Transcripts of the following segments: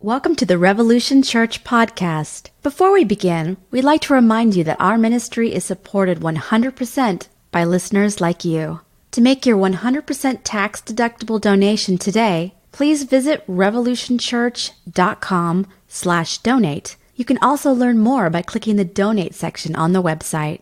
Welcome to the Revolution Church podcast. Before we begin, we'd like to remind you that our ministry is supported 100% by listeners like you. To make your 100% tax-deductible donation today, please visit revolutionchurch.com/donate. You can also learn more by clicking the donate section on the website.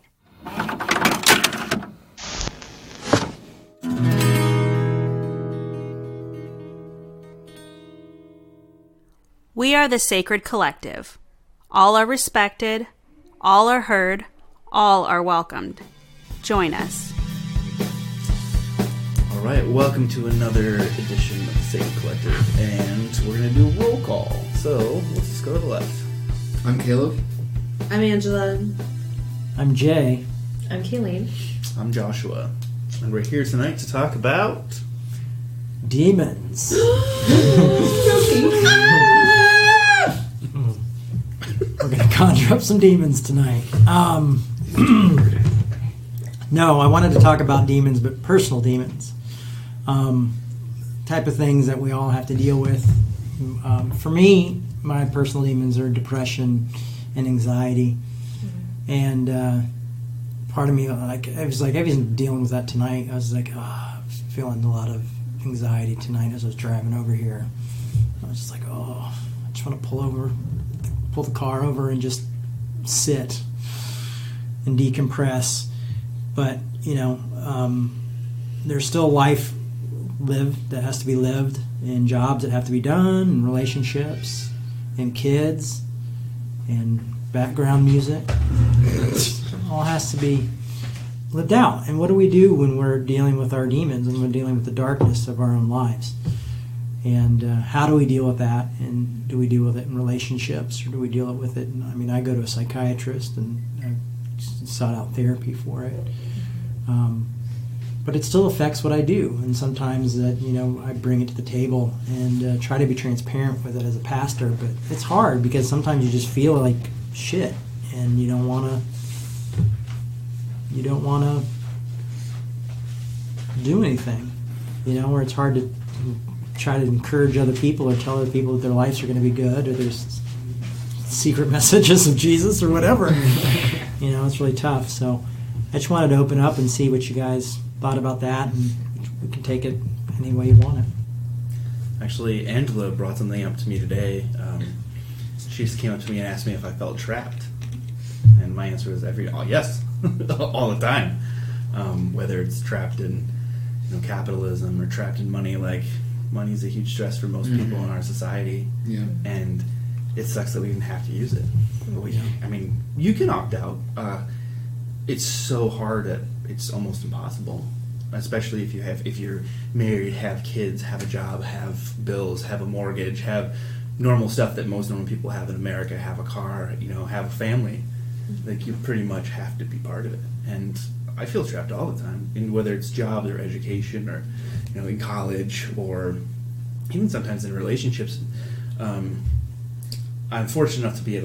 We are the Sacred Collective. All are respected, all are heard, all are welcomed. Join us. All right, welcome to another edition of the Sacred Collective, and we're going to do a roll call. So, let's just go to the left. I'm Caleb. I'm Angela. I'm Jay. I'm Kayleen. I'm Joshua. And we're here tonight to talk about... demons. We're going to conjure up some demons tonight. No, I wanted to talk about demons, but personal demons. Type of things that we all have to deal with. For me, my personal demons are depression and anxiety. And part of me, I was dealing with that tonight. I was like, feeling a lot of anxiety tonight as I was driving over here. I was just like, I just want to pull the car over and just sit and decompress. But, there's still life lived that has to be lived, and jobs that have to be done, and relationships, and kids, and background music. It all has to be lived out. And what do we do when we're dealing with our demons and we're dealing with the darkness of our own lives? And how do we deal with that? And do we deal with it in relationships, or do we deal with it? I go to a psychiatrist and I sought out therapy for it. But it still affects what I do. And sometimes that, I bring it to the table and try to be transparent with it as a pastor. But it's hard because sometimes you just feel like shit and you don't want to do anything, where it's hard to try to encourage other people or tell other people that their lives are going to be good, or there's secret messages of Jesus or whatever. It's really tough. So I just wanted to open up and see what you guys thought about that, and we can take it any way you want it. Actually, Angela brought something up to me today. She just came up to me and asked me if I felt trapped. And my answer was yes, all the time. Whether it's trapped in capitalism or trapped in money, money is a huge stress for most people in our society. Yeah. And it sucks that we even have to use it. You can opt out. It's so hard that it's almost impossible. Especially if you're married, have kids, have a job, have bills, have a mortgage, have normal stuff that most normal people have in America, have a car, have a family. You pretty much have to be part of it. And I feel trapped all the time, whether it's jobs or education or, in college, or even sometimes in relationships. I'm fortunate enough to be at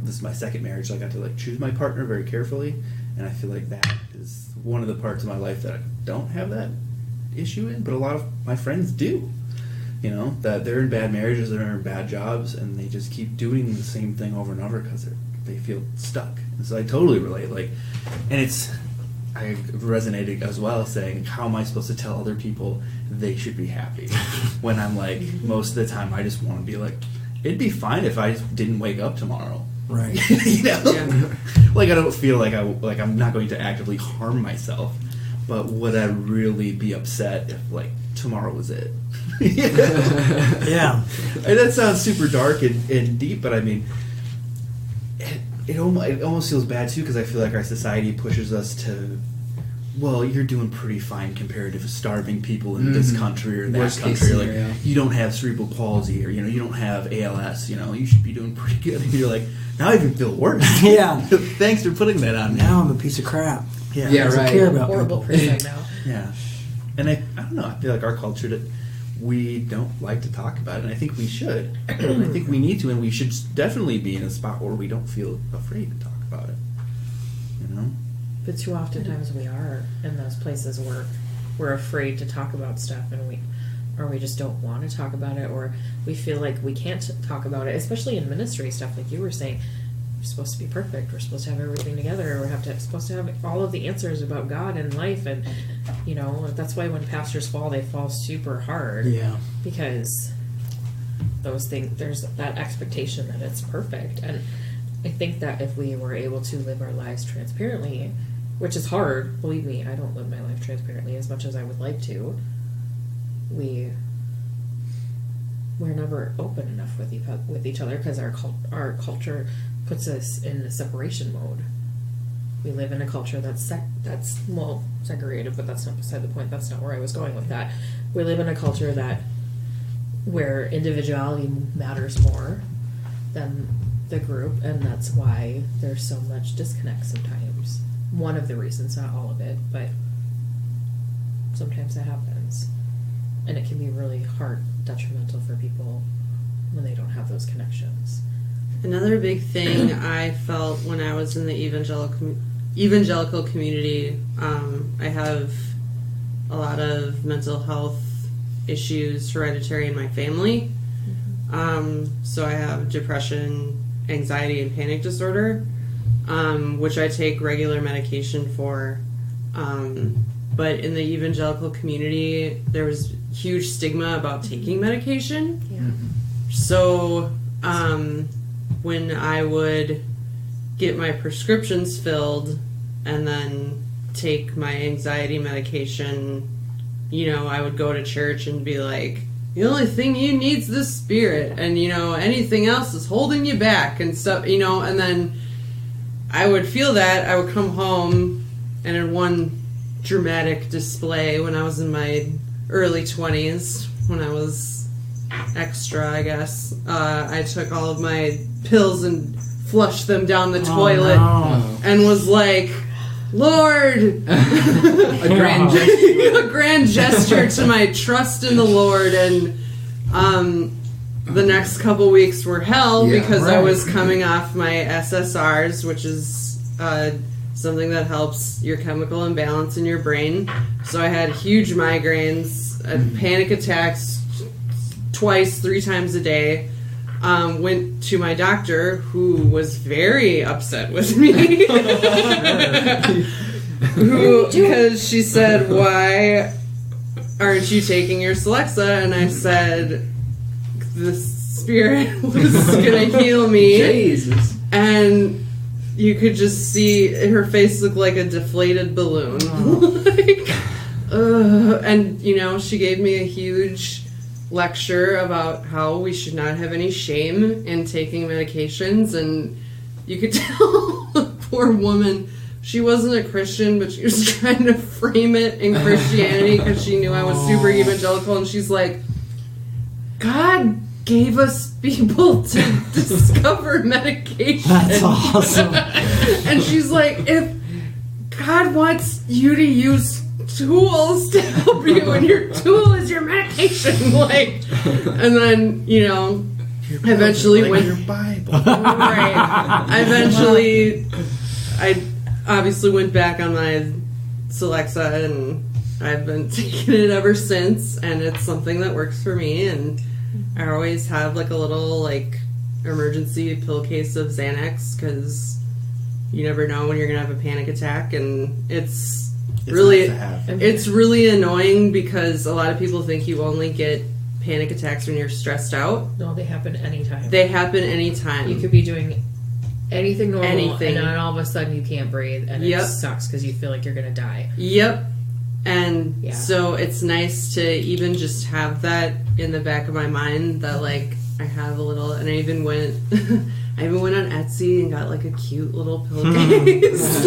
this is my second marriage, so I got to choose my partner very carefully, and I feel like that is one of the parts of my life that I don't have that issue in, but a lot of my friends do. That they're in bad marriages, they're in bad jobs, and they just keep doing the same thing over and over because they feel stuck. And so I totally relate. I resonated as well, saying, how am I supposed to tell other people they should be happy when I'm most of the time I just want to be it'd be fine if I just didn't wake up tomorrow. Right. Yeah. I don't feel like I'm not going to actively harm myself, but would I really be upset if tomorrow was it? Yeah. And that sounds super dark and deep, but it almost feels bad too, because I feel like our society pushes us to, you're doing pretty fine compared to starving people in this country or that Worst country. scenario. You don't have cerebral palsy, or you don't have ALS. You should be doing pretty good. And you're now I even feel worse. Yeah. Thanks for putting that on me. Now I'm a piece of crap. Yeah. Yeah, right. I care about Horrible people. person now. Yeah. And I don't know. I feel like our culture that we don't like to talk about it, and I think we should. I think we need to, and we should definitely be in a spot where we don't feel afraid to talk about it. But too oftentimes we are in those places where we're afraid to talk about stuff, and or we just don't want to talk about it, or we feel like we can't talk about it, especially in ministry stuff, like you were saying. We're supposed to be perfect. We're supposed to have everything together. We're supposed to have all of the answers about God and life, and that's why when pastors fall, they fall super hard. Yeah. Because those things, there's that expectation that it's perfect, and I think that if we were able to live our lives transparently, which is hard, believe me, I don't live my life transparently as much as I would like to. We're never open enough with each other because our culture puts us in a separation mode. We live in a culture that's segregated, but that's not beside the point. That's not where I was going with that. We live in a culture where individuality matters more than the group, and that's why there's so much disconnect sometimes. One of the reasons, not all of it, but sometimes that happens. And it can be really hard, detrimental for people when they don't have those connections. Another big thing I felt when I was in the evangelical community, I have a lot of mental health issues hereditary in my family. So I have depression, anxiety, and panic disorder, which I take regular medication for. But in the evangelical community, there was huge stigma about taking medication. Yeah. So when I would get my prescriptions filled and then take my anxiety medication, I would go to church and be like, the only thing you need's the Spirit, and anything else is holding you back and stuff, and then I would feel that. I would come home, and in one dramatic display when I was in my early 20s, when I was extra, I guess, I took all of my pills and flushed them down the toilet and was like, Lord, a grand gesture. A grand gesture to my trust in the Lord. And the next couple weeks were hell because I was coming off my SSRs, which is something that helps your chemical imbalance in your brain. So I had huge migraines, panic attacks twice, 3 times a day. Went to my doctor, who was very upset with me. Because she said, why aren't you taking your Celexa? And I said, the Spirit was going to heal me. Jesus. And you could just see her face look like a deflated balloon. And, she gave me a huge lecture about how we should not have any shame in taking medications, and you could tell the poor woman, she wasn't a Christian, but she was trying to frame it in Christianity because she knew I was super evangelical, and she's like, God gave us people to discover medication. That's awesome. And she's like, if God wants you to use tools to help you, and your tool is your medication, and then eventually went your Bible. Right. Eventually, I obviously went back on my Celexa, and I've been taking it ever since, and it's something that works for me. And I always have a little emergency pill case of Xanax, because you never know when you're gonna have a panic attack, and it's really nice to have. It's really annoying because a lot of people think you only get panic attacks when you're stressed out. No, they happen anytime. They happen anytime. You could be doing anything normal, Anything. and then all of a sudden you can't breathe, and it sucks because you feel like you're going to die. Yep. And so it's nice to even just have that in the back of my mind that I have a little, and I even went on Etsy and got a cute little pillowcase,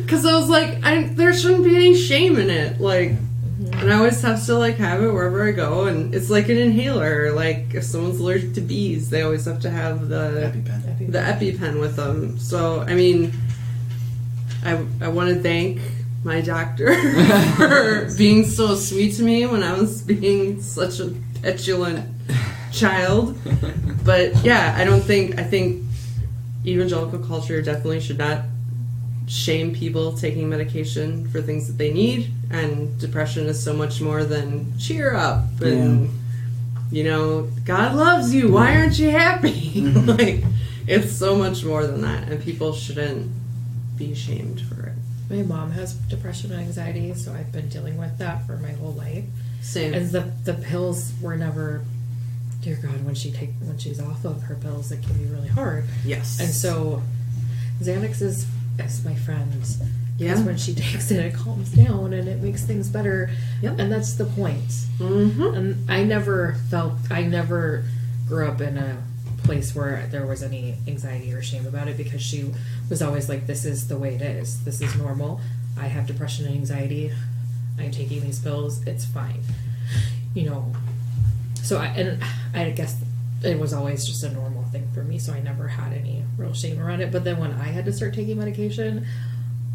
because I was like, there shouldn't be any shame in it, and I always have to have it wherever I go, and it's like an inhaler. If someone's allergic to bees, they always have to have the EpiPen with them. So I mean, I want to thank my doctor for being so sweet to me when I was being such a petulant child. But yeah, I think evangelical culture definitely should not shame people taking medication for things that they need, and depression is so much more than cheer up and you know, God loves you, why aren't you happy? Like, it's so much more than that, and people shouldn't be shamed for it. My mom has depression and anxiety, so I've been dealing with that for my whole life. Same. And the pills were never, dear God, when she's off of her pills, it can be really hard. Yes. And so Xanax is my friend. Yeah. Because when she takes it, it calms down and it makes things better. Yep. And that's the point. Mm-hmm. And I never grew up in a place where there was any anxiety or shame about it, because she was always like, this is the way it is. This is normal. I have depression and anxiety. I'm taking these pills. It's fine. You know, so I guess it was always just a normal thing for me, so I never had any real shame around it. But then when I had to start taking medication,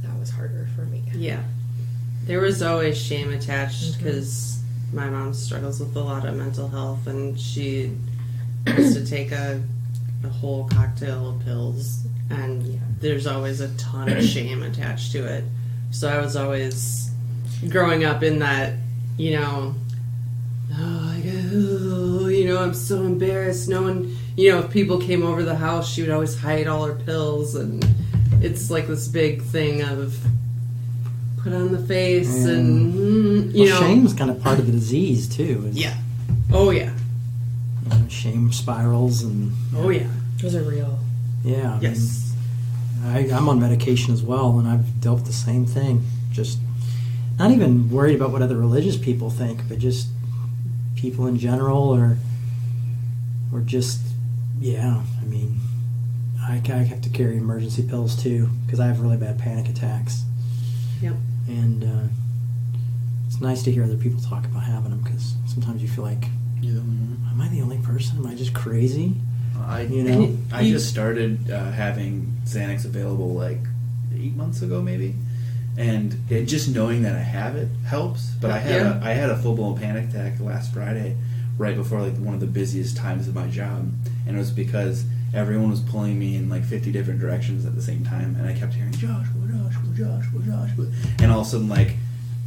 that was harder for me. Yeah. There was always shame attached, because my mom struggles with a lot of mental health, and she used to take a whole cocktail of pills, and there's always a ton of shame attached to it. So I was always growing up in that, you know, I'm so embarrassed. No one, if people came over the house, she would always hide all her pills, and it's like this big thing of put on the face, and shame's kind of part of the disease too. Yeah. Oh yeah. Shame spirals and oh yeah, those are real. Yeah. Yes. I'm on medication as well, and I've dealt with the same thing. Just not even worried about what other religious people think, but just people in general, or just I have to carry emergency pills too, because I have really bad panic attacks. Yep. And it's nice to hear other people talk about having them, because sometimes you feel like, am I the only person? Am I just crazy? I just started having Xanax available like 8 months ago, maybe, and just knowing that I have it helps. But I had a full blown panic attack last Friday, right before like one of the busiest times of my job, and it was because everyone was pulling me in like 50 different directions at the same time, and I kept hearing Joshua, and all of a sudden like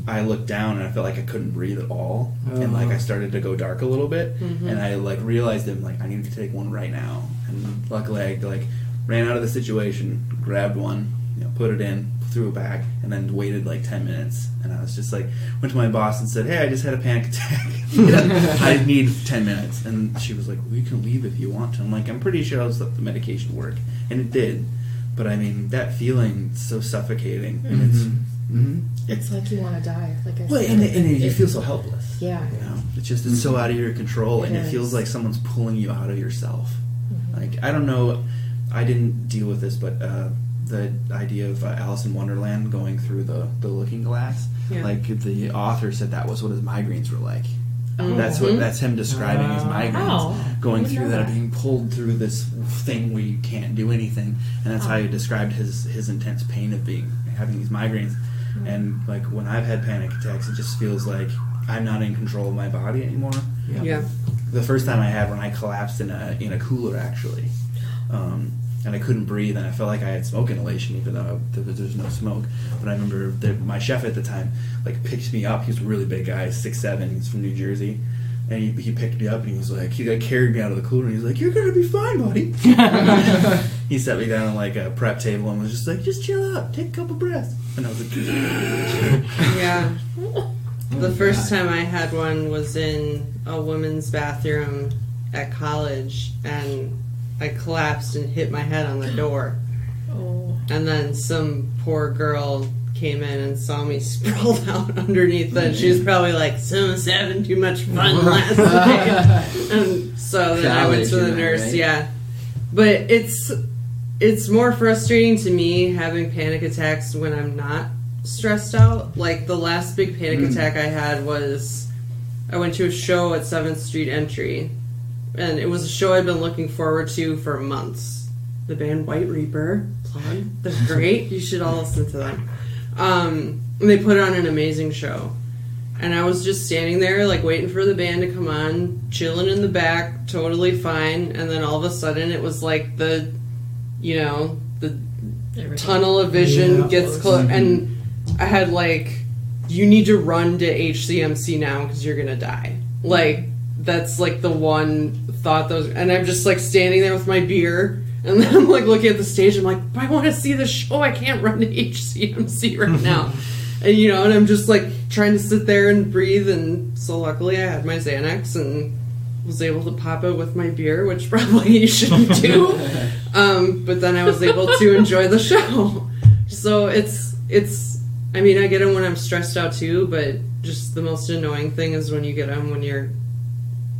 I looked down and I felt like I couldn't breathe at all, and like I started to go dark a little bit, and I like realized that like I needed to take one right now, and luckily I like ran out of the situation, grabbed one, put it in, threw it back, and then waited like 10 minutes, and I was just like, went to my boss and said, hey, I just had a panic attack. I need 10 minutes, and she was like, well, you can leave if you want to. I'm like, I'm pretty sure I'll just let the medication work, and it did. But I mean, that feeling is so suffocating, and it's like you want to die. Like I said, and you feel so helpless. Yeah, it's so out of your control, and it feels like someone's pulling you out of yourself. Like, I don't know, I didn't deal with this, but the idea of Alice in Wonderland going through the looking glass, like the author said that was what his migraines were like. That's him describing his migraines, going through that, being pulled through this thing where you can't do anything, and that's how he described his intense pain of having these migraines. And like when I've had panic attacks, it just feels like I'm not in control of my body anymore. Yeah. The first time I had one, I collapsed in a cooler actually, and I couldn't breathe, and I felt like I had smoke inhalation, even though there's no smoke. But I remember my chef at the time like picked me up. He was a really big guy, 6'7". He's from New Jersey, and he picked me up, and he was like, he carried me out of the cooler, and he was like, "You're gonna be fine, buddy." He set me down on like a prep table and was just like, "Just chill out, take a couple breaths." And I was like, yeah. The first time I had one was in a women's bathroom at college, and I collapsed and hit my head on the door. Oh. And then some poor girl came in and saw me sprawled out underneath it. She was probably like, "Someone's having too much fun last night." And so then I went to the nurse, right? Yeah. But it's more frustrating to me having panic attacks when I'm not stressed out. Like the last big panic attack I had was I went to a show at 7th Street Entry, and it was a show I'd been looking forward to for months. The band White Reaper, plug, they're great. You should all listen to them. And they put on an amazing show, and I was just standing there like waiting for the band to come on, chilling in the back, totally fine. And then all of a sudden it was like the the tunnel of vision gets close, and I had like, you need to run to HCMC now because you're gonna die. Like, that's like the one thought and I'm just like standing there with my beer, and then I'm like looking at the stage. I'm like, I want to see the show. I can't run to HCMC right now. And and I'm just like trying to sit there and breathe. And so luckily I had my Xanax and was able to pop it with my beer, which probably you shouldn't do. But then I was able to enjoy the show. So it's. I mean, I get them when I'm stressed out too, but just the most annoying thing is when you get them when you're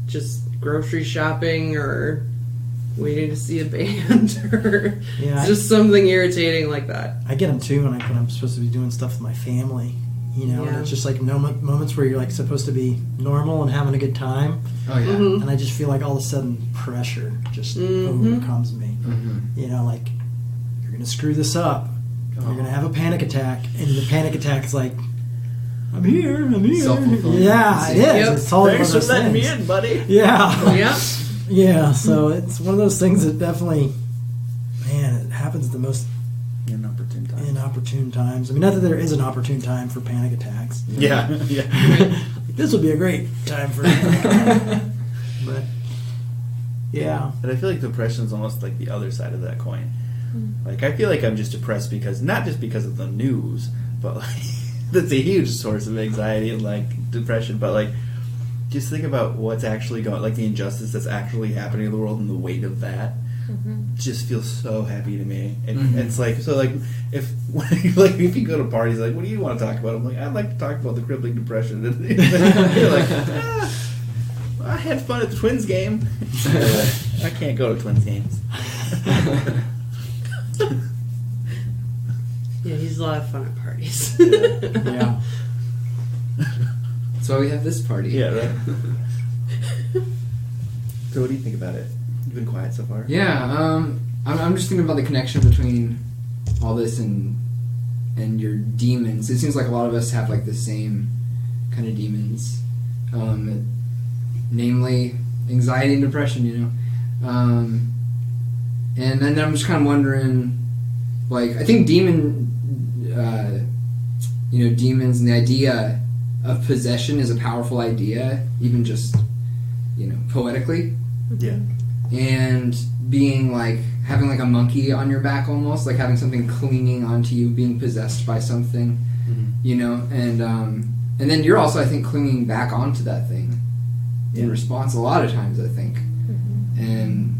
just grocery shopping or waiting to see a band or just something irritating like that. I get them too when I'm supposed to be doing stuff with my family. And it's just like moments where you're like supposed to be normal and having a good time. Oh yeah. Mm-hmm. And I just feel like all of a sudden pressure just overcomes me. Mm-hmm. Like you're gonna screw this up. You're gonna have a panic attack, and the panic attack is like, I'm here. Self-fulfilling. Yeah, it is. Yep. It's totally Thanks one for of those letting me things. in, buddy. Yeah. Yep. Yeah. So it's one of those things that definitely, man, it happens the most Inopportune time. inopportune times. I mean, not that there is an opportune time for panic attacks. Yeah. This would be a great time for it. But yeah. And I feel like depression's almost like the other side of that coin. Like, I feel like I'm just depressed because, not just because of the news, but like, that's a huge source of anxiety and like depression, but like, just think about what's actually going, like the injustice that's actually happening in the world and the weight of that just feels so heavy to me. And it's like, so like, if you go to parties, like, what do you want to talk about? I'm like, I'd like to talk about the crippling depression. And you're like, I had fun at the Twins game. I can't go to Twins games. Yeah, he's a lot of fun at parties. Yeah. That's why we have this party. Yeah, right. So what do you think about it? You've been quiet so far. Yeah, I'm just thinking about the connection between all this and your demons. It seems like a lot of us have like the same kind of demons, namely anxiety and depression. And then I'm just kind of wondering, like, I think demons and the idea of possession is a powerful idea, even just, poetically. Yeah. And being like, having like a monkey on your back almost, like having something clinging onto you, being possessed by something, and then you're also, I think, clinging back onto that thing in response a lot of times, I think. And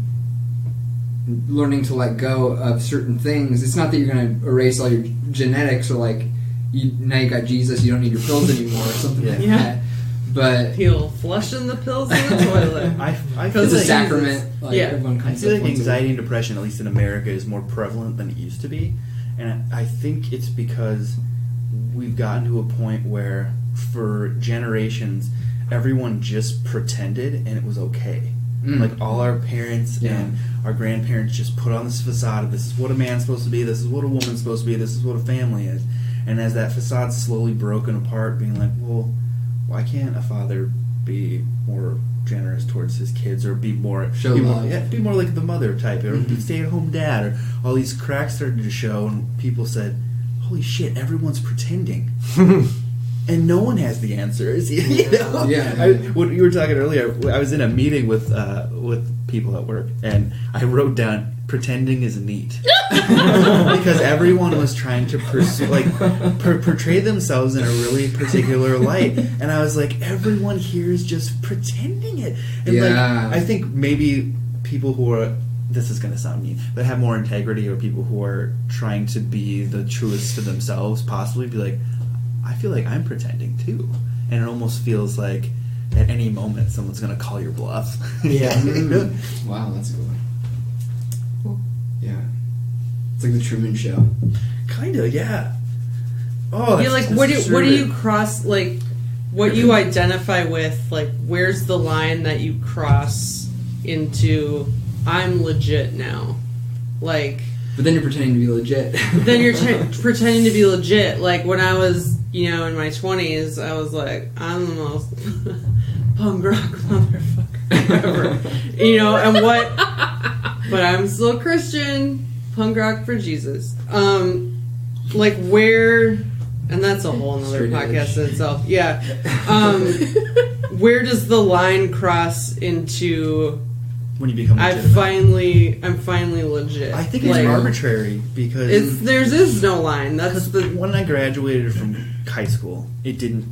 learning to let go of certain things. It's not that you're going to erase all your genetics or like, now you got Jesus, you don't need your pills anymore or something like that. But he'll flushing the pills in the toilet. I feel it's a like sacrament. Like, everyone I comes feel up like once a anxiety week. and depression, at least in America, is more prevalent than it used to be. And I think it's because we've gotten to a point where, for generations, everyone just pretended and it was okay. Like, all our parents and our grandparents just put on this facade of, this is what a man's supposed to be, this is what a woman's supposed to be, this is what a family is. And as that facade's slowly broken apart, being like, well, why can't a father be more generous towards his kids, or be more love. be more like the mother type, or stay-at-home dad, or all these cracks started to show, and people said, holy shit, everyone's pretending. And no one has the answers. What you were talking earlier, I was in a meeting with people at work, and I wrote down, pretending is neat. Because everyone was trying to portray themselves in a really particular light. And I was like, everyone here is just pretending it. And I think maybe people who are, this is going to sound mean, but have more integrity, or people who are trying to be the truest to themselves, possibly be like, I feel like I'm pretending too. And it almost feels like at any moment someone's going to call your bluff. Yeah. Wow, that's a good one. Cool. Yeah. It's like the Truman Show. Kind of, yeah. Oh, Yeah, like, what do you cross, like, what you identify with, like, where's the line that you cross into, I'm legit now? Like... But then you're pretending to be legit. Then you're pretending to be legit. Like, when I was, in my 20s, I was like, I'm the most punk rock motherfucker ever. And what... But I'm still Christian. Punk rock for Jesus. Like where, and that's a whole nother Straight podcast edge. in itself. Yeah. Where does the line cross into? When you become I'm legitimate. finally legit. I think it's Like, arbitrary because there's no line. That's the when I graduated from high school, I didn't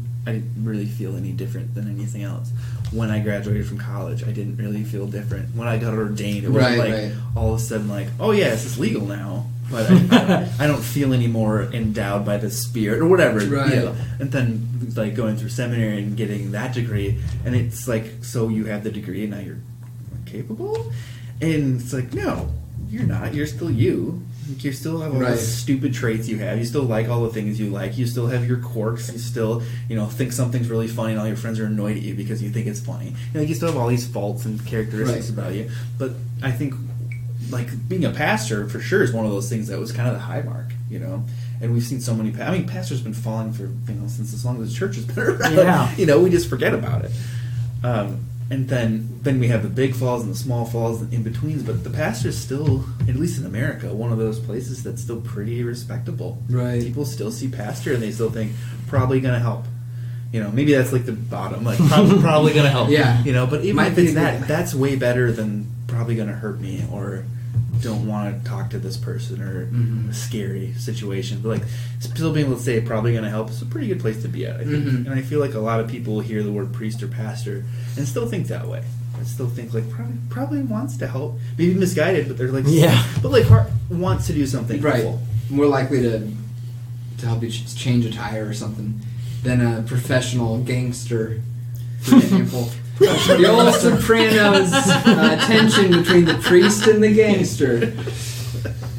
really feel any different than anything else. When I graduated from college, I didn't really feel different. When I got ordained, it wasn't Right. all of a sudden like, oh yes, it's legal now. But I don't feel any more endowed by the spirit or whatever. Right. You know? And then like going through seminary and getting that degree, and it's like, so you have the degree and now you're capable? And it's like, no, you're not. You're still you. You still have all the stupid traits you have. You still like all the things you like. You still have your quirks. You still, think something's really funny and all your friends are annoyed at you because you think it's funny. You still have all these faults and characteristics about you. But I think, like, being a pastor, for sure, is one of those things that was kind of the high mark, And we've seen so many... pastors have been falling for, since as long as the church has been around. Yeah. We just forget about it. And then we have the big falls and the small falls and in-betweens, but the pastor's still, at least in America, one of those places that's still pretty respectable. Right. People still see pastor and they still think, probably going to help. Maybe that's like the bottom, like probably going to help. Yeah. But even if it's that's way better than probably going to hurt me or don't want to talk to this person or a scary situation. But like still being able to say probably going to help is a pretty good place to be at, I think. And I feel like a lot of people hear the word priest or pastor and still think that way. I still think like probably wants to help, maybe misguided, but they're like but like heart wants to do something cool. More likely to help you change a tire or something than a professional gangster, for example. The old Sopranos tension between the priest and the gangster.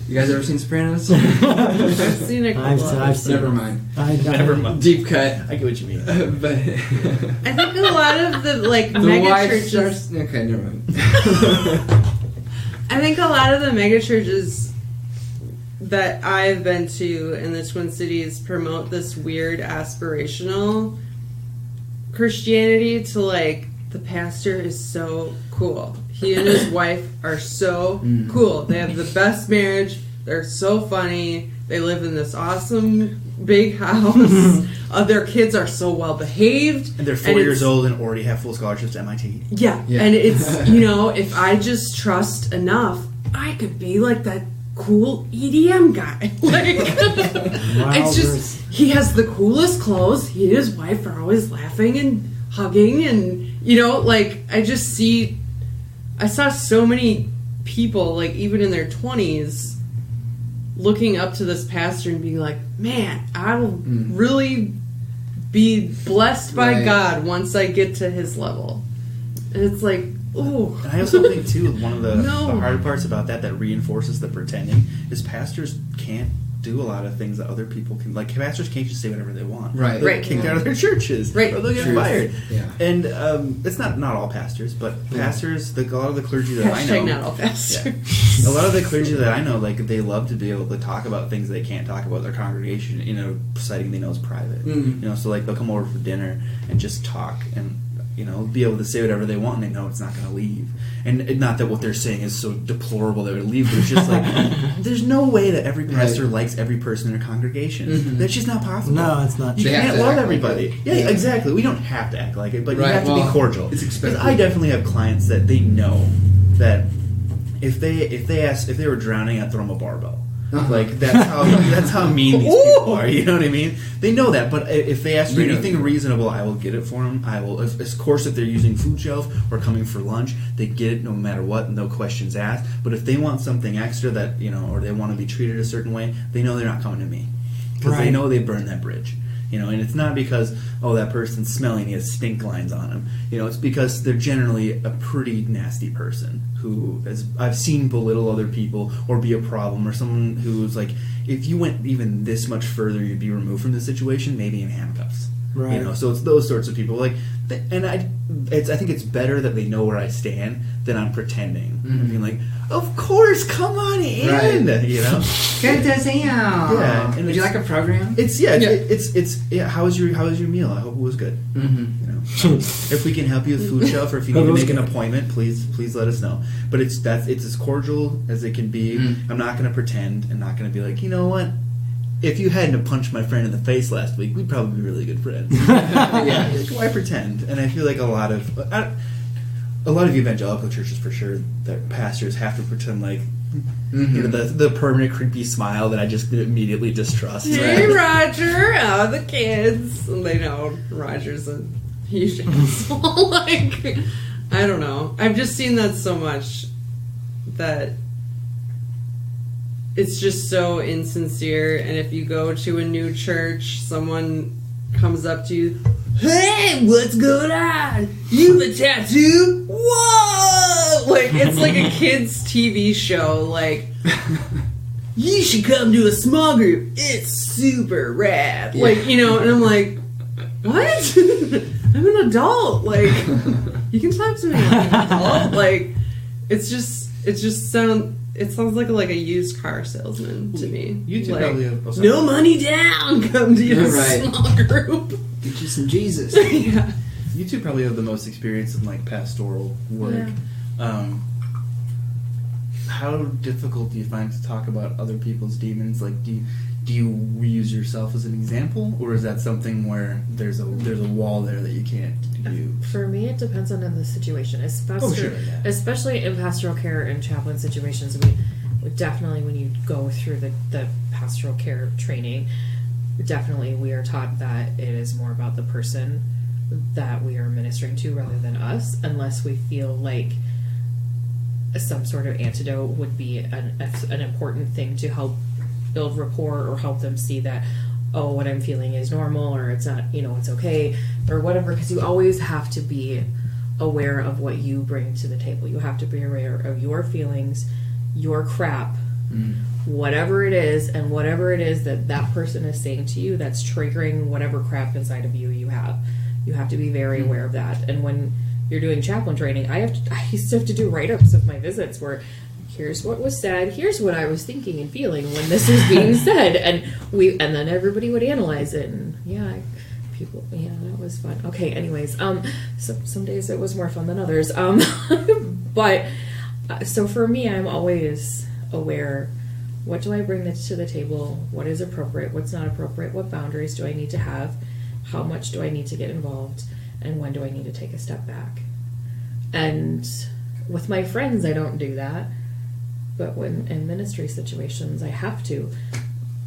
You guys ever seen Sopranos? I've seen it. I've seen Never it. mind. Never mind. Deep cut. I get what you mean. But I think a lot of the mega churches. Okay, never mind. I think a lot of the mega churches that I've been to in the Twin Cities promote this weird aspirational Christianity to like the pastor is so cool. He and his wife are so cool. They have the best marriage. They're so funny. They live in this awesome big house. Their kids are so well behaved. And they're 4 years old and already have full scholarships to MIT. Yeah. And it's, if I just trust enough, I could be like that cool EDM guy. Like, it's just, he has the coolest clothes. He and his wife are always laughing and hugging and, I saw so many people, like, even in their 20s, looking up to this pastor and being like, man, I will really be blessed by God once I get to his level. And it's like, ooh. And I also think, too, one of the hard parts about that reinforces the pretending is pastors can't do a lot of things that other people can. Like, pastors can't just say whatever they want. Right. They'll get kicked out of their churches. Right. Or they'll get fired. Yeah. And it's not all pastors, but pastors, a lot of the clergy that I know. Not all pastors. Yeah. A lot of the clergy that I know, like, they love to be able to talk about things they can't talk about their congregation, citing they know is private. So, like, they'll come over for dinner and just talk and, be able to say whatever they want and they know it's not going to leave. And not that what they're saying is so deplorable that it would leave, but it's just like, there's no way that every pastor likes every person in their congregation. That's just not possible. No, it's not. You can't love everybody. Exactly. We don't have to act like it, but you have to be cordial. It's expected. I definitely have clients that they know that if they were drowning, I'd throw them a barbell. Like that's how mean these people are. You know what I mean? They know that, but if they ask for anything reasonable, I will get it for them. I will, of course, if they're using food shelf or coming for lunch, they get it no matter what, no questions asked. But if they want something extra that or they want to be treated a certain way, they know they're not coming to me because they know they burned that bridge. And it's not because, that person's smelling, he has stink lines on him. It's because they're generally a pretty nasty person who, I've seen belittle other people or be a problem, or someone who's like, if you went even this much further, you'd be removed from the situation, maybe in handcuffs. Right. So it's those sorts of people. Like, and I think it's better that they know where I stand than I'm pretending. Being like, of course Neighbors, come on in. Right. You know, Good to see you. Yeah. And Would you like a program? it's how was your meal? I hope it was good. Mm-hmm. You know, if we can help you with food shelf, or if you need to make an appointment, please let us know. But it's as cordial as it can be. I'm not going to pretend. I'm not going to be like, you know what? If you hadn't punched my friend in the face last week, we'd probably be really good friends. Yeah, like, why pretend? And I feel like a lot of evangelical churches, for sure, that pastors have to pretend like, you know, the permanent creepy smile that I just immediately distrust. Hey, Roger, how are the kids? And they know Roger's a huge asshole. Like, I don't know. I've just seen that so much that it's just so insincere. And if you go to a new church, someone comes up to you, hey, what's going on? You have a tattoo? Whoa! Like, it's like a kid's TV show. Like, you should come to a small group. It's super rad. Yeah. Like, you know, and I'm like, what? I'm an adult. Like, you can talk to me like an adult. Like, it sounds like a used car salesman to me. You two like, probably have no money down. Come to your small group. Get you some Jesus. Yeah. You two probably have the most experience in like pastoral work. Yeah. How difficult do you find to talk about other people's demons? Like, do you use yourself as an example, or is that something where there's a wall there that you can't do? For me, it depends on the situation. Especially in pastoral care and chaplain situations, we definitely, when you go through the pastoral care training, definitely we are taught that it is more about the person that we are ministering to rather than us, unless we feel like some sort of antidote would be an important thing to help build rapport or help them see that, oh, what I'm feeling is normal, or it's not, you know, it's okay, or whatever, because you always have to be aware of what you bring to the table. You have to be aware of your feelings, your crap, whatever it is, and whatever it is that person is saying to you that's triggering whatever crap inside of you have. You have to be very aware of that. And when you're doing chaplain training, I used to have to do write-ups of my visits where here's what was said, here's what I was thinking and feeling when this was being said, and then everybody would analyze it, and that was fun. Okay, anyways, some days it was more fun than others, but so for me, I'm always aware, what do I bring to the table, what is appropriate, what's not appropriate, what boundaries do I need to have, how much do I need to get involved, and when do I need to take a step back. And with my friends, I don't do that. But when in ministry situations, I have to,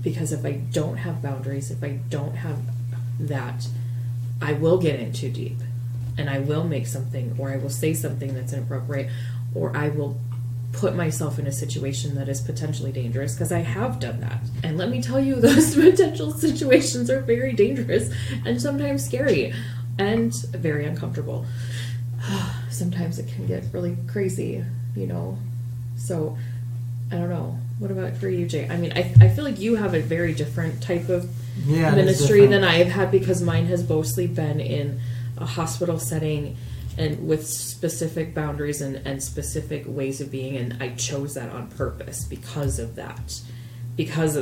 because if I don't have boundaries, if I don't have that, I will get in too deep, and I will make something, or I will say something that's inappropriate, or I will put myself in a situation that is potentially dangerous, because I have done that. And let me tell you, those potential situations are very dangerous and sometimes scary and very uncomfortable. Sometimes it can get really crazy, you know. So I don't know. What about for you, Jay? I mean, I feel like you have a very different type of ministry than I have had, because mine has mostly been in a hospital setting and with specific boundaries and specific ways of being, and I chose that on purpose because of that. Because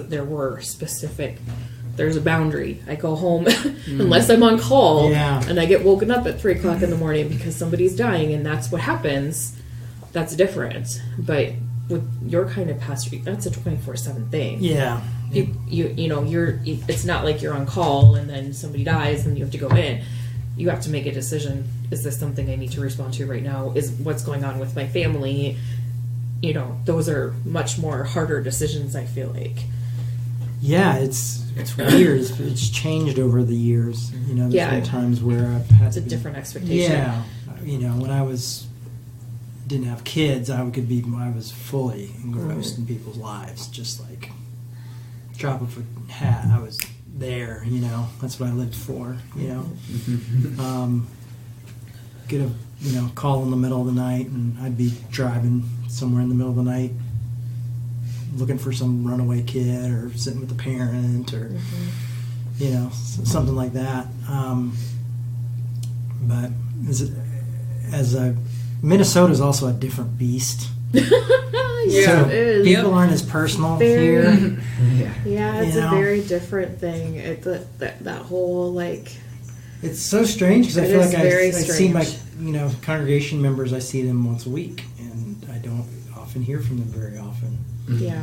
there's a boundary. I go home unless I'm on call, and I get woken up at 3 o'clock in the morning because somebody's dying, and that's what happens. That's different. But with your kind of pastor, that's a 24/7 thing. Yeah. You know, it's not like you're on call and then somebody dies and you have to go in. You have to make a decision. Is this something I need to respond to right now? Is what's going on with my family? You know, those are much more harder decisions, I feel like. Yeah, it's weird. It's changed over the years. You know, there's been times where I've had a different expectation. Yeah. You know, when I didn't have kids, I was fully engrossed in people's lives, just like drop of a hat. I was there, you know. That's what I lived for, you know. Get a call in the middle of the night, and I'd be driving somewhere in the middle of the night looking for some runaway kid, or sitting with a parent, or you know, something like that. But Minnesota's also a different beast. Yeah, it is. People aren't as personal Very- here. Yeah, it's You a know? very different thing. That whole like. It's so strange because I It feel is like very I see my strange. congregation members. I see them once a week, and I don't often hear from them very often. Yeah.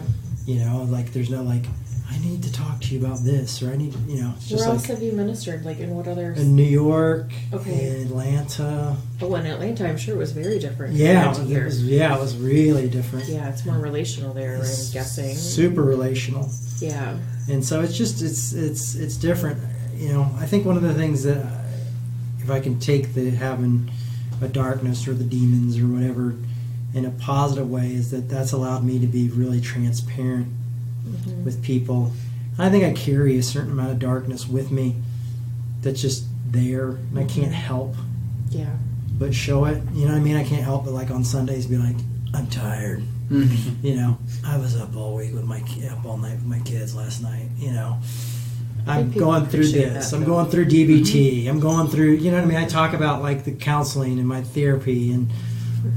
Like there's no like, I need to talk to you about this, or I need, it's just Where else like have you ministered? Like in what other? in New York, Okay. in Atlanta. Oh, in Atlanta, I'm sure it was very different. Yeah, compared to it here. was really different. Yeah, it's more relational there. I'm guessing. Super relational. Yeah. And so it's just it's different. I think one of the things that if I can take the having a darkness or the demons or whatever in a positive way is that's allowed me to be really transparent with people. I think I carry a certain amount of darkness with me that's just there and I can't help Yeah. but show it. You know what I mean? I can't help but like on Sundays be like, I'm tired. I was up all week up all night with my kids last night. I'm people going through appreciate this. that, I'm though. going through DBT. I'm going through, you know what I mean? I talk about like the counseling and my therapy and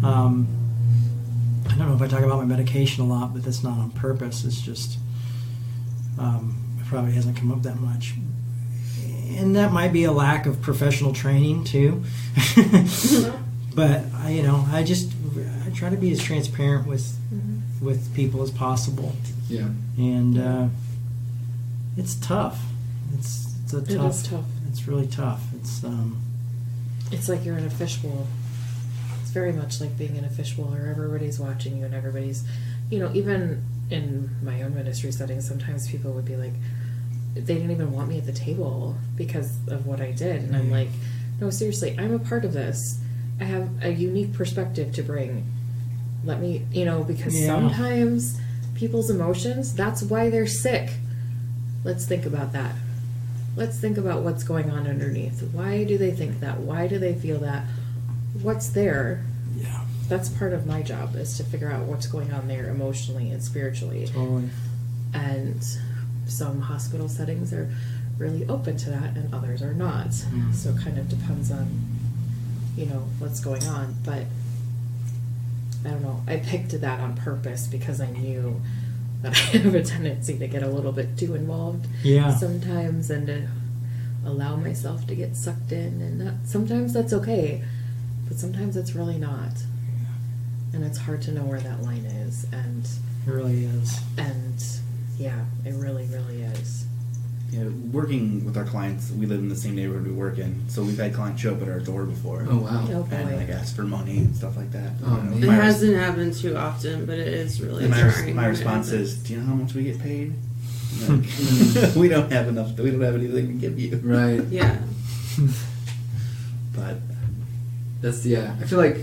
I don't know if I talk about my medication a lot, but that's not on purpose. It's just it probably hasn't come up that much. And that might be a lack of professional training too. But I try to be as transparent with people as possible. Yeah. And it's tough. It's It is tough. It's really tough. It's like you're in a fishbowl. It's very much like being in a fishbowl where everybody's watching you and everybody's, even in my own ministry setting, sometimes people would be like, they didn't even want me at the table because of what I did. And I'm like, no, seriously, I'm a part of this. I have a unique perspective to bring. Let me, because sometimes people's emotions, that's why they're sick. Let's think about that. Let's think about what's going on underneath. Why do they think that? Why do they feel that? What's there? Yeah. That's part of my job, is to figure out what's going on there emotionally and spiritually. Totally. And some hospital settings are really open to that and others are not. So it kind of depends on, what's going on. But I don't know. I picked that on purpose because I knew that I have a tendency to get a little bit too involved sometimes and to allow myself to get sucked in. And sometimes that's okay, but sometimes it's really not. And it's hard to know where that line is. And It really is. And yeah, it really, really is. Yeah, working with our clients, we live in the same neighborhood we work in, so we've had clients show up at our door before. Oh wow. Oh boy. And ask for money and stuff like that. Oh, man. It hasn't happened too often, but it is really jarring. My when it response happens. is, do you know how much we get paid? Like, we don't have enough. We don't have anything to give you. Right. Yeah. But That's I feel like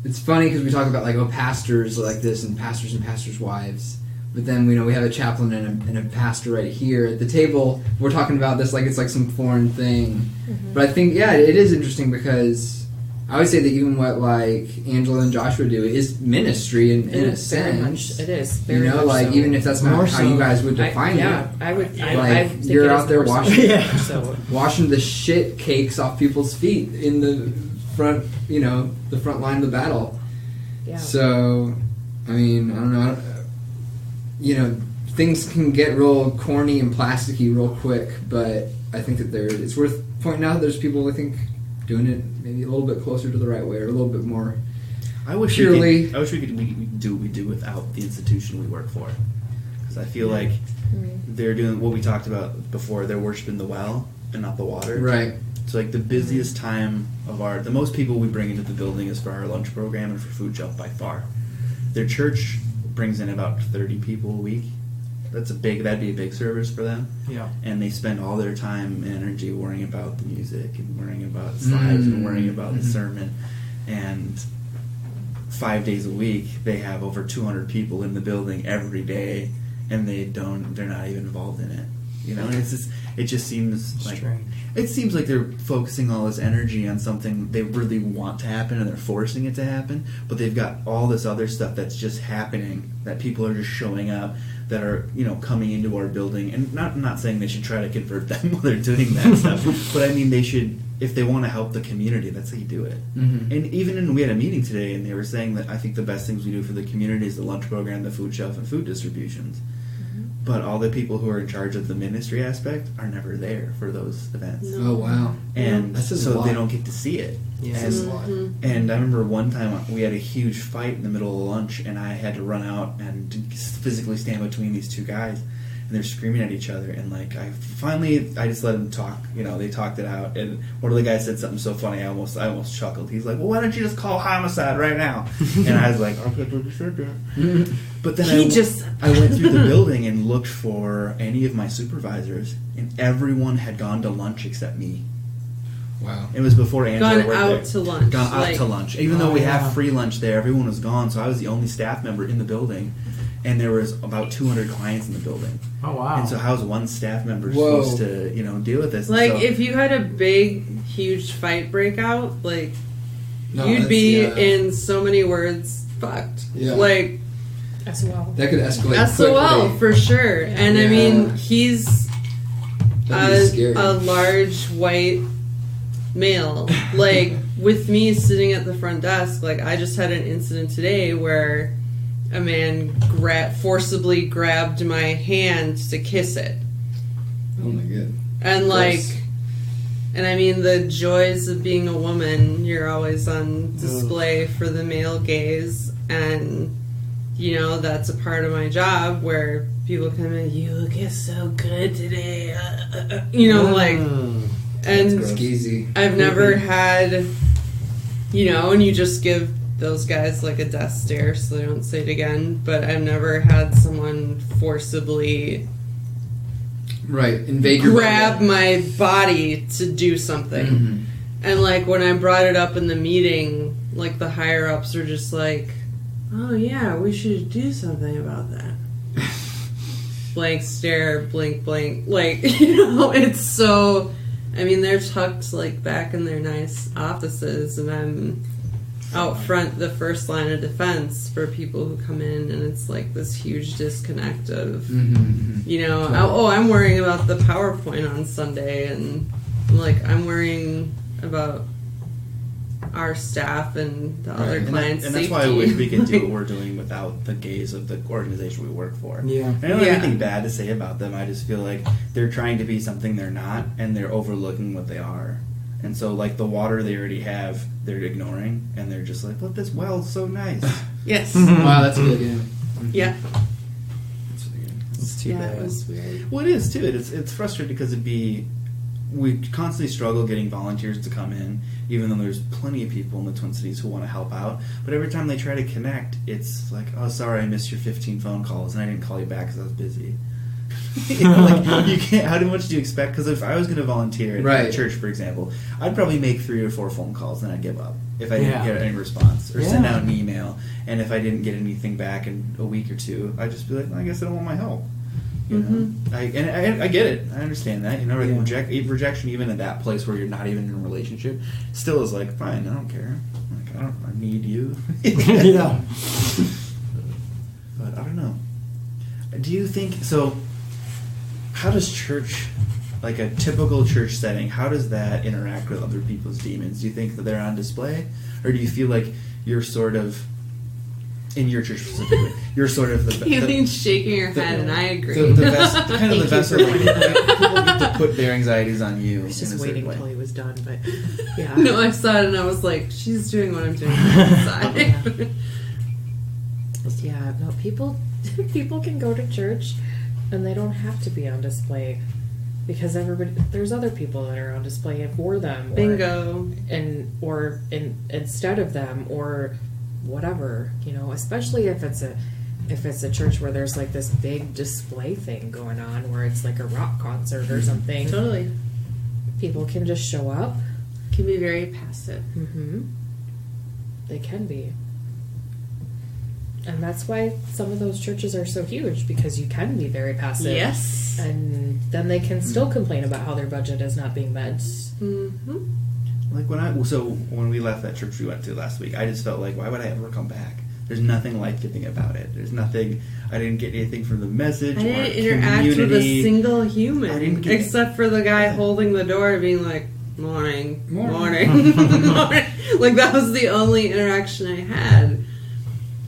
it's funny because we talk about like pastors like this and pastors' wives, but then we have a chaplain and a pastor right here at the table. We're talking about this like it's like some foreign thing, but I think it is interesting because I would say that even what like Angela and Joshua do is ministry in a sense. It is very much like so. even if that's More not how so. you guys would define it. I would. Like, I think you're it out is there more so. washing- Yeah. So Washing the shit cakes off people's feet in the front, the front line of the battle. yeah. So, I mean, I don't know. Things can get real corny and plasticky real quick, but I think that it's worth pointing out there's people I think doing it maybe a little bit closer to the right way or a little bit more. I wish Purely- we could do what we do without the institution we work for, because I feel like they're doing what we talked about before. They're worshiping the well and not the water. Right. It's like the busiest time of the most people we bring into the building is for our lunch program and for food shelf by far. Their church brings in about 30 people a week. That'd be a big service for them. Yeah. And they spend all their time and energy worrying about the music and worrying about slides and worrying about the sermon. And 5 days a week, they have over 200 people in the building every day, and they're not even involved in it. And it just seems like Strange. it seems like they're focusing all this energy on something they really want to happen, and they're forcing it to happen. But they've got all this other stuff that's just happening, that people are just showing up, that are coming into our building. And not saying they should try to convert them while they're doing that stuff, but I mean they should if they want to help the community, that's how you do it. Mm-hmm. And even we had a meeting today, and they were saying that I think the best things we do for the community is the lunch program, the food shelf, and food distributions. But all the people who are in charge of the ministry aspect are never there for those events. Oh, wow. And That's just a so lot. they don't get to see it. Yeah. That's a lot. And I remember one time we had a huge fight in the middle of lunch, and I had to run out and physically stand between these two guys, and they're screaming at each other. And like I just let them talk. You know, they talked it out. And one of the guys said something so funny, I almost chuckled. He's like, "Well, why don't you just call homicide right now?" And I was like, "Okay, but then I went through the building and looked for any of my supervisors, and everyone had gone to lunch except me. Wow. It was before Angela Gone worked out there. to lunch. Gone out like, to lunch. Even though we yeah. have free lunch there, everyone was gone, so I was the only staff member in the building, and there was about 200 clients in the building. Oh, wow. And so how's one staff member Whoa. supposed to, deal with this? Like, so, if you had a big, huge fight break out, like, No, you'd that's- be, yeah. in so many words, fucked. Yeah. Like, SOL. That could escalate SOL, quickly. for sure. And, I Yeah. mean, he's That'd be scary. a large, white male. Like, with me sitting at the front desk, like, I just had an incident today where a man forcibly grabbed my hand to kiss it. Oh my god. And like, Gross. and I mean, the joys of being a woman, you're always on display for the male gaze. And, that's a part of my job where people come in, you look so good today. Like, and Skeezy. I've never had, and you just give those guys like a death stare so they don't say it again. But I've never had someone forcibly Right. Invade your grab bubble. my body to do something. Mhm. And like when I brought it up in the meeting, like the higher ups are just like, oh yeah, we should do something about that. Blank stare, blink, blank. Like, it's so, I mean, they're tucked like back in their nice offices, and I'm out front, the first line of defense for people who come in, and it's like this huge disconnect of, Mm-hmm. I'm worrying about the PowerPoint on Sunday, and like I'm worrying about our staff and the other and clients' that's safety. why I wish we could do what we're doing without the gaze of the organization we work for. Yeah. I don't have Yeah. anything bad to say about them. I just feel like they're trying to be something they're not, and they're overlooking what they are. And so, like, the water they already have, they're ignoring, and they're just like, "Look, this well's so nice." Yes. Wow, that's good. Yeah. Yeah. That's really good. It's too Yeah, bad. it was weird. Well, it is too. It's frustrating because we constantly struggle getting volunteers to come in, even though there's plenty of people in the Twin Cities who want to help out. But every time they try to connect, it's like, "Oh, sorry, I missed your 15 phone calls, and I didn't call you back because I was busy." Like, you can't. How much do you expect? Because if I was going to volunteer at Right. a church, for example, I'd probably make 3 or 4 phone calls, and I'd give up if I didn't Yeah. get any response, or send Yeah. out an email. And if I didn't get anything back in a week or two, I'd just be like, "I guess I don't want my help." You know, I get it. I understand that. Like Yeah. rejection, even at that place where you're not even in a relationship, still is like, fine. I don't care. Like, I need you. Yeah. But I don't know. Do you think so? How does church, like a typical church setting, how does that interact with other people's demons? Do you think that they're on display, or do you feel like you're sort of, in your church specifically, you're sort of the Keely's shaking her head, and I agree. the vessel where people get to put their anxieties on you. I was in just a certain waiting way. until he was done, but yeah. No, I saw it and I was like, she's doing what I'm doing inside. Yeah, no, people can go to church and they don't have to be on display because there's other people that are on display for them. Bingo. Or instead of them or whatever, especially if it's a church where there's like this big display thing going on where it's like a rock concert or something. Totally. People can just show up. Can be very passive. Mm-hmm. They can be. And that's why some of those churches are so huge, because you can be very passive. Yes. And then they can still complain about how their budget is not being met. Mm-hmm. Like when we left that church we went to last week, I just felt like, why would I ever come back? There's nothing life-giving about it. There's nothing. I didn't get anything from the message. I didn't or interact with a community. single I didn't human, get- except for the guy holding the door being like, morning. Morning. Like, that was the only interaction I had.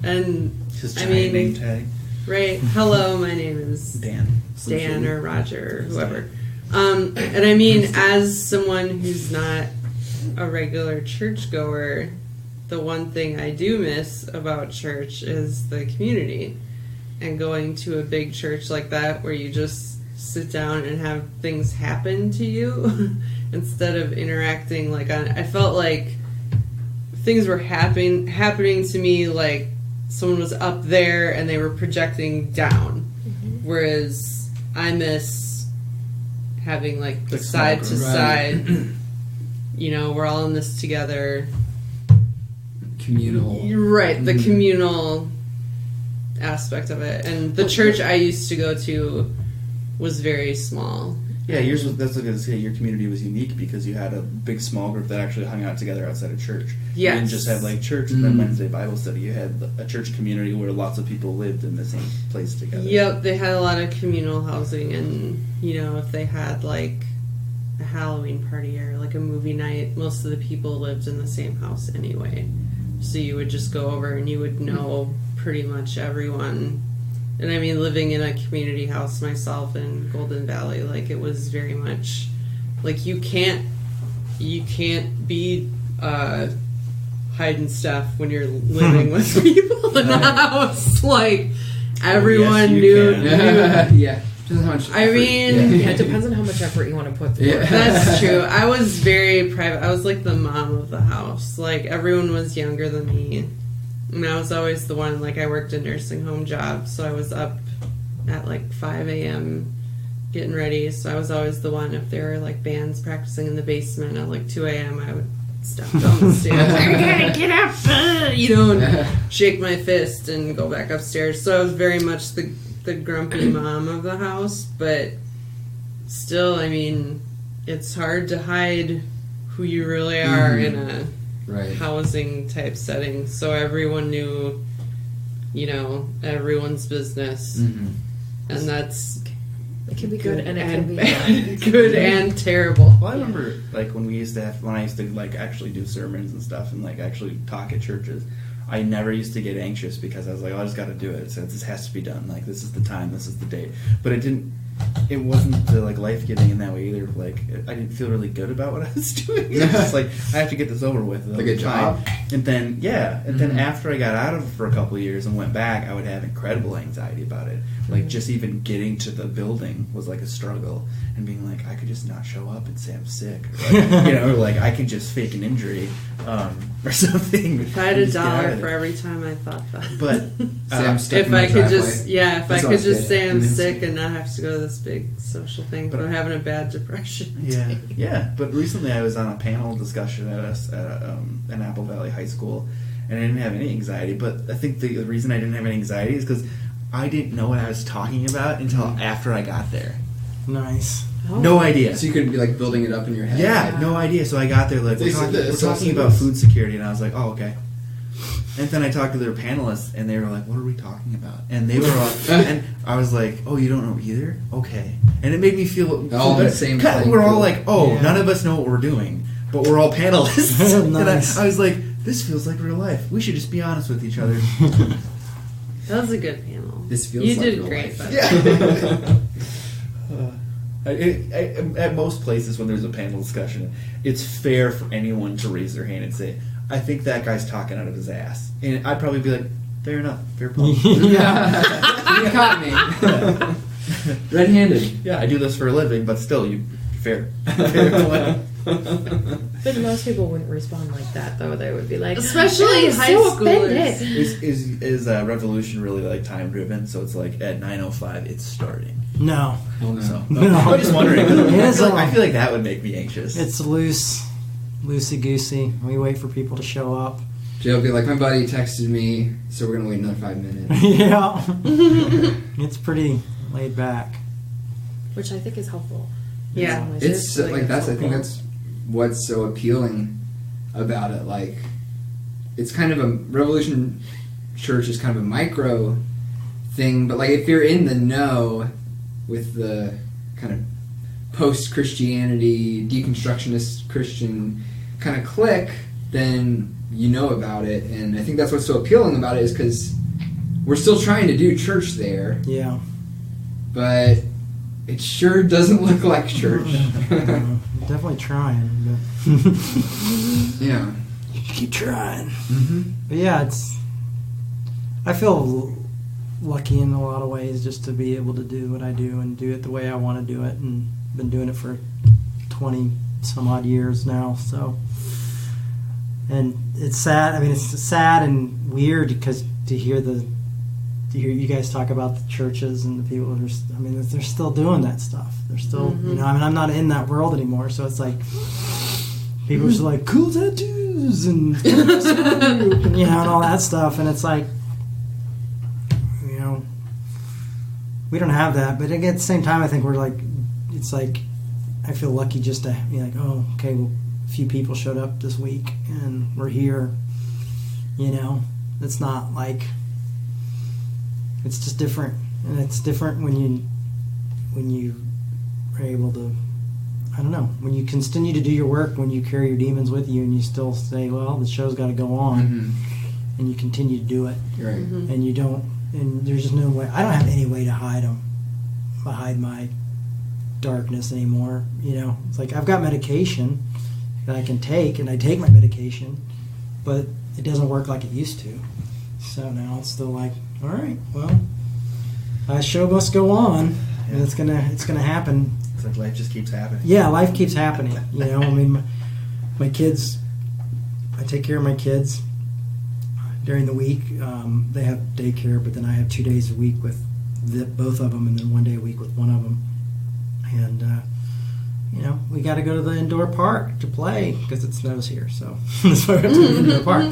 And, His I giant mean, name tag. right, hello, my name is Dan. Dan or Roger or whoever. And I mean, as someone who's not a regular churchgoer, the one thing I do miss about church is the community. And going to a big church like that where you just sit down and have things happen to you instead of interacting like on. I felt like things were happening to me like someone was up there and they were projecting down. Whereas I miss having like the side to side, you know, we're all in this together. Communal. Right, the communal aspect of it. And the church I used to go to was very small. Yeah, yours was. That's what I was gonna say. Your community was unique because you had a big small group that actually hung out together outside of church. Yes. You didn't just have like church and then Wednesday Bible study. You had a church community where lots of people lived in the same place together. Yep, they had a lot of communal housing, and you know, if they had like a Halloween party or like a movie night, most of the people lived in the same house anyway. So you would just go over and you would know pretty much everyone. And I mean, living in a community house myself in Golden Valley, like, it was very much like you can't be hiding stuff when you're living with people in the house. Like, everyone knew. Yeah. Depends how much I effort- mean, Yeah, it depends on how much effort you want to put through Yeah. it. that's true. I was very private. I was like the mom of the house. Like, everyone was younger than me. And I was always the one, like, I worked a nursing home job, so I was up at like 5 a.m. getting ready. So I was always the one, if there were like bands practicing in the basement at like 2 a.m., I would step down the stairs. I gotta get up, you know, and shake my fist and go back upstairs. So I was very much the grumpy mom of the house, but still, I mean, it's hard to hide who you really are in a housing type setting. So everyone knew, you know, everyone's business, and that's It can be good and it can be bad. Good and terrible. Well, I remember like when I used to like actually do sermons and stuff and like actually talk at churches. I never used to get anxious because I was like, oh, I just got to do it. So this has to be done. Like, this is the time, this is the date. But it wasn't like life giving in that way either. Like, I didn't feel really good about what I was doing. It's just like, I have to get this over with. Like a job. And then, then after I got out of it for a couple of years and went back, I would have incredible anxiety about it. Like, just even getting to the building was like a struggle. And being like, I could just not show up and say I'm sick. Or like, you know, like I could just fake an injury or something. If I had $1 for every time I thought that. But if I could just, if I could just say I'm sick sick and not have to go to this big social thing, but I'm having a bad depression. Yeah. But recently I was on a panel discussion at an Apple Valley High School, and I didn't have any anxiety. But I think the reason I didn't have any anxiety is because I didn't know what I was talking about until after I got there. Nice. No idea. So you couldn't be like building it up in your head. Yeah, no idea. So I got there like we're talking about food security, and I was like, oh, okay. And then I talked to their panelists, and they were like, what are we talking about? And they were all, and I was like, oh, you don't know either? Okay. And it made me feel all the same thing. We're all like, none of us know what we're doing, but we're all panelists. Nice. And I was like, this feels like real life. We should just be honest with each other. That was a good panel. This feels you like did real great. life. Yeah. At most places when there's a panel discussion, it's fair for anyone to raise their hand and say, I think that guy's talking out of his ass. And I'd probably be like, fair enough, fair point. You caught me. Red-handed. Yeah, I do this for a living, but still, fair point. But most people wouldn't respond like that, though. They would be like, especially "I'm high so schoolers. offended." Is Revolution really like time driven? So it's like at 9:05, it's starting. No. Hell no. So No. I'm just wondering. is I feel like that would make me anxious. It's loosey-goosey. We wait for people to show up. Jay will be like, my buddy texted me, so we're going to wait another 5 minutes. Yeah. It's pretty laid back. Which I think is helpful. Yeah. It's like that's. I think that's what's so appealing about it. Like, it's kind of a Revolution Church is kind of a micro thing, but like if you're in the know with the kind of post-Christianity, deconstructionist Christian kind of clique, then you know about it. And I think that's what's so appealing about it, is because we're still trying to do church there. Yeah. But it sure doesn't look like church. Definitely trying. But Yeah. Keep trying. Mm-hmm. But yeah, I feel lucky in a lot of ways just to be able to do what I do and do it the way I want to do it, and been doing it for 20 some odd years now. So, and it's sad. I mean, it's sad and weird because to hear you guys talk about the churches and the people. I mean, they're still doing that stuff. They're still, you know. I mean, I'm not in that world anymore, so it's like people are just like cool tattoos and you know, and all that stuff, and it's like, you know, we don't have that. But at the same time, I think we're like, it's like, I feel lucky just to be like, oh, okay, well, a few people showed up this week and we're here. You know, it's not like, it's just different, and it's different when you are able to, I don't know, when you continue to do your work, when you carry your demons with you and you still say, well, the show's got to go on, and you continue to do it, Right. and you don't, and there's just no way, I don't have any way to hide my darkness anymore, you know. It's like, I've got medication that I can take, and I take my medication, but it doesn't work like it used to. So now it's still like, all right, well, the show must go on, and it's gonna happen. It's like life just keeps happening. Yeah, life keeps happening. You know, I mean, my kids, I take care of my kids during the week. They have daycare, but then I have 2 days a week with both of them, and then 1 day a week with one of them. And you know, we got to go to the indoor park to play because it snows here, so that's why we have to go to the indoor park.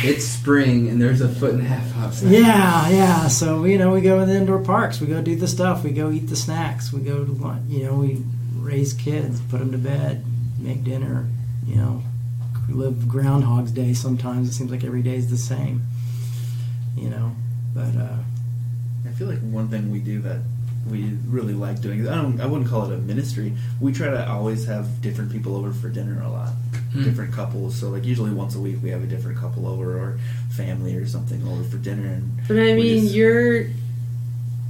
It's spring and there's a 1.5 foot outside. Yeah. So you know, we go to the indoor parks. We go do the stuff. We go eat the snacks. We go to lunch. You know, we raise kids, put them to bed, make dinner. You know, we live Groundhog's Day. Sometimes it seems like every day is the same. You know, but I feel like one thing we do that we really like doing, I wouldn't call it a ministry. We try to always have different people over for dinner a lot. Different couples. So like usually once a week we have a different couple over, or family or something over for dinner. But I mean, your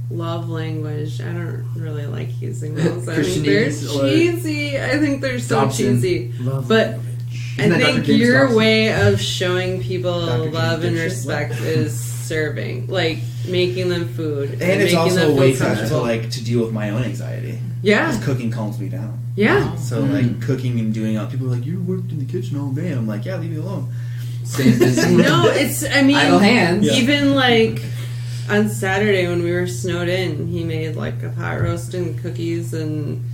love language, I don't really like using those. I think they're cheesy. I think they're so cheesy. But I think your way of showing people love and respect is serving, like making them food, and it's making also them a way feel to deal with my own anxiety. Yeah, because cooking calms me down. Yeah. So like cooking and doing out, people are like, you worked in the kitchen all day. I'm like, yeah, leave me alone. Stay busy. No, it's, I mean, idle hands. Even like on Saturday when we were snowed in, he made like a pot roast and cookies, and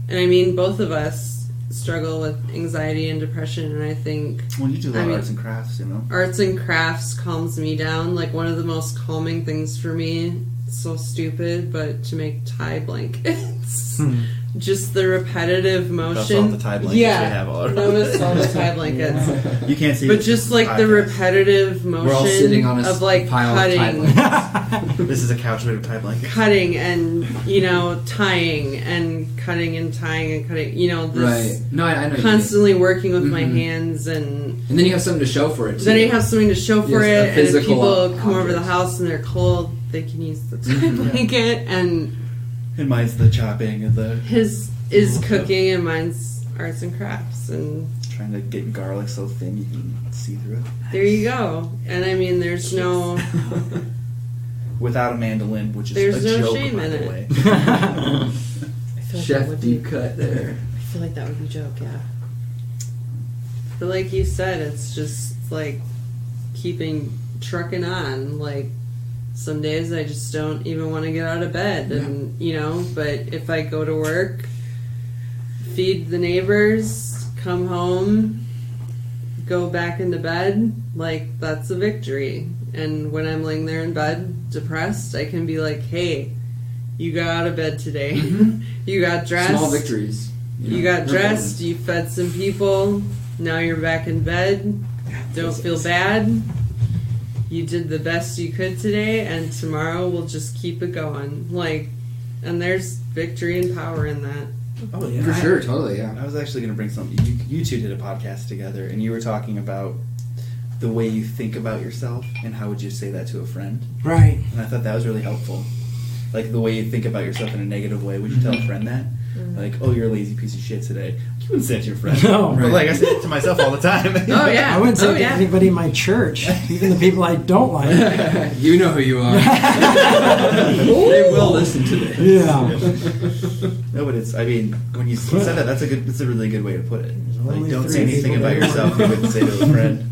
I mean, both of us struggle with anxiety and depression, and I think when you do a lot of arts and crafts, you know, arts and crafts calms me down. Like one of the most calming things for me, so stupid, but to make tie blankets. Just the repetitive motion. That's all the tie blankets we have all around. Notice all the tie blankets. You can't see, but just like the repetitive motion. We're all sitting on a of like pile cutting. Of tie blankets. This is a couch made of tie blankets. Cutting and, you know, tying and cutting and tying and cutting. You know, this right. No, I know. Constantly working with my hands, and then you have something to show for it. Too. Then you have something to show for it, and if people come over the object. house and they're cold, they can use the tie blanket. And mine's the chopping and the his is cooking, and mine's arts and crafts, and trying to get garlic so thin you can see through it. There you go. And I mean, there's no without a mandolin, which is there's a no joke, shame by in the it. way. I feel like Chef deep cut there. I feel like that would be a joke, yeah. But like you said, it's just like keeping trucking on. Like some days I just don't even want to get out of bed, and you know. But if I go to work, feed the neighbors, come home, go back into bed, like that's a victory. And when I'm laying there in bed depressed, I can be like, hey, you got out of bed today. You got dressed. Small victories. You got dressed, you fed some people, now you're back in bed. Don't feel bad. You did the best you could today, and tomorrow we'll just keep it going. Like, and there's victory and power in that. Oh, Yeah. For sure, totally, yeah. I was actually going to bring something. You two did a podcast together, and you were talking about the way you think about yourself, and how would you say that to a friend? Right. And I thought that was really helpful. Like, the way you think about yourself in a negative way. Would you tell a friend that? Like, oh, you're a lazy piece of shit today. You wouldn't say it to your friend. No. But, like, I say it to myself all the time. Oh, yeah. I wouldn't say Oh, to yeah. anybody in my church, even the people I don't like. You know who you are. They will listen to this. Yeah. No, but it's, I mean, when you said that, that's a really good way to put it. Like, only don't 3 say anything people about that yourself you wouldn't say to a friend.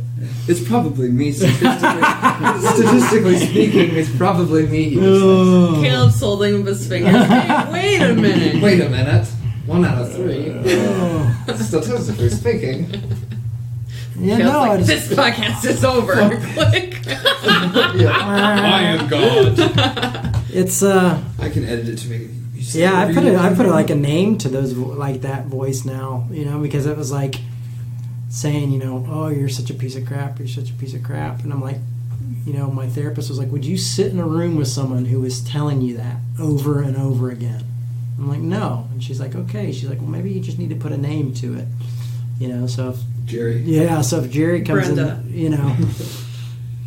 It's probably me. Statistically speaking, it's probably me. Caleb's holding up his fingers. Hey, wait a minute. Wait a minute. 1 out of 3. Statistically speaking. Yeah, Caleb's no, like, it's, this podcast is over. Click. I am God. it's I can edit it to make it. yeah, I put like a name to those like that voice now, because it was like saying, oh, you're such a piece of crap, and I'm like, my therapist was like, would you sit in a room with someone who was telling you that over and over again? I'm like, no. And she's like, okay. She's like, well, maybe you just need to put a name to it, so if Jerry. Yeah, so if Jerry comes Brenda. in,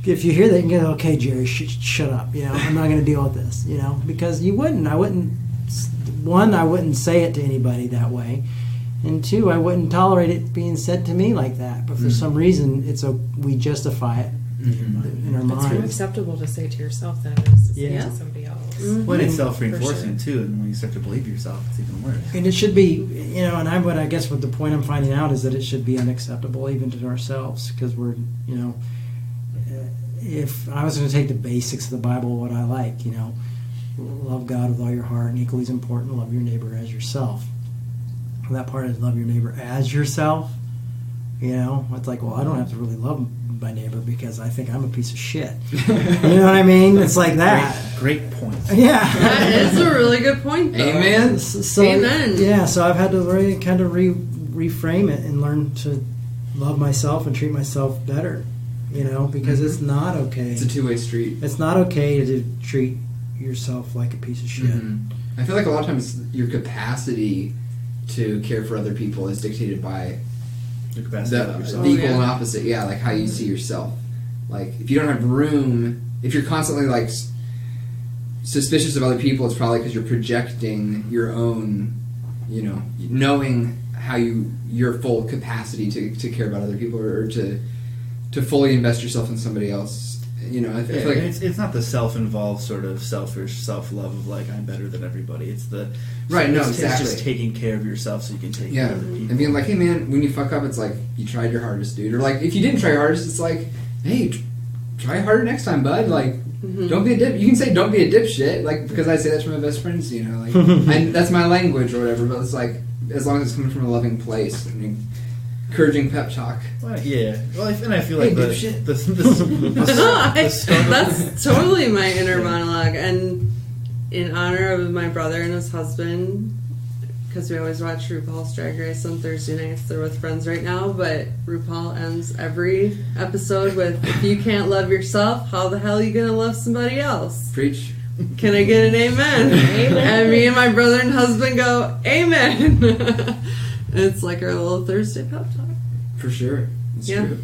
if you hear that, you go, okay, Jerry, shut up. I'm not going to deal with this, because you wouldn't. I wouldn't say it to anybody that way. And 2, I wouldn't tolerate it being said to me like that. But for some reason, we justify it in our It's more minds. acceptable to say to yourself than it is to say Yeah. to somebody else. When it's self-reinforcing, For too, and when you start to believe yourself, it's even worse. And it should be, I guess what the point I'm finding out is that it should be unacceptable even to ourselves, because we're, if I was going to take the basics of the Bible, what I like, love God with all your heart, and equally as important, love your neighbor as yourself. And that part is love your neighbor as yourself. It's like, well, I don't have to really love my neighbor because I think I'm a piece of shit. You know what I mean? It's like that. Great point. Yeah. That is a really good point, though. Amen. So, Amen. Yeah, so I've had to really kind of reframe it and learn to love myself and treat myself better, because it's not okay. It's a two-way street. It's not okay to treat yourself like a piece of shit. I feel like a lot of times your capacity to care for other people is dictated by Your capacity to love the yourself. equal and opposite. Yeah, like how you see yourself. Like if you don't have room, if you're constantly like suspicious of other people, it's probably because you're projecting your own, knowing how your full capacity to care about other people or to fully invest yourself in somebody else. I feel like it's not the self-involved sort of selfish self-love of like I'm better than everybody. It's the Right, no, it's exactly. just taking care of yourself so you can take care of other people. and being like, hey man, when you fuck up, it's like you tried your hardest, dude. Or like if you didn't try your hardest, it's like, hey, try harder next time, bud. Like, don't be a dip. You can say don't be a dipshit, like because I say that to my best friends, like, and that's my language or whatever. But it's like as long as it's coming from a loving place and encouraging pep talk. Well, yeah. Well, and I feel like Hey, the struggle. That's totally my inner monologue. And in honor of my brother and his husband, because we always watch RuPaul's Drag Race on Thursday nights. They're with friends right now, but RuPaul ends every episode with, if you can't love yourself, how the hell are you going to love somebody else? Preach. Can I get an amen? And me and my brother and husband go, amen. It's like our little Thursday pep talk. For sure. It's true.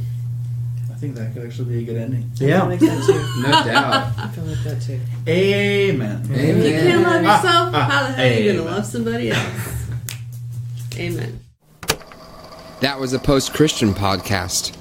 I think that could actually be a good ending. I feel like that too. No doubt. I feel like that too. Amen. Amen. If you can't love yourself, how the hell are you going to amen. love somebody else? Amen. That was a post-Christian podcast.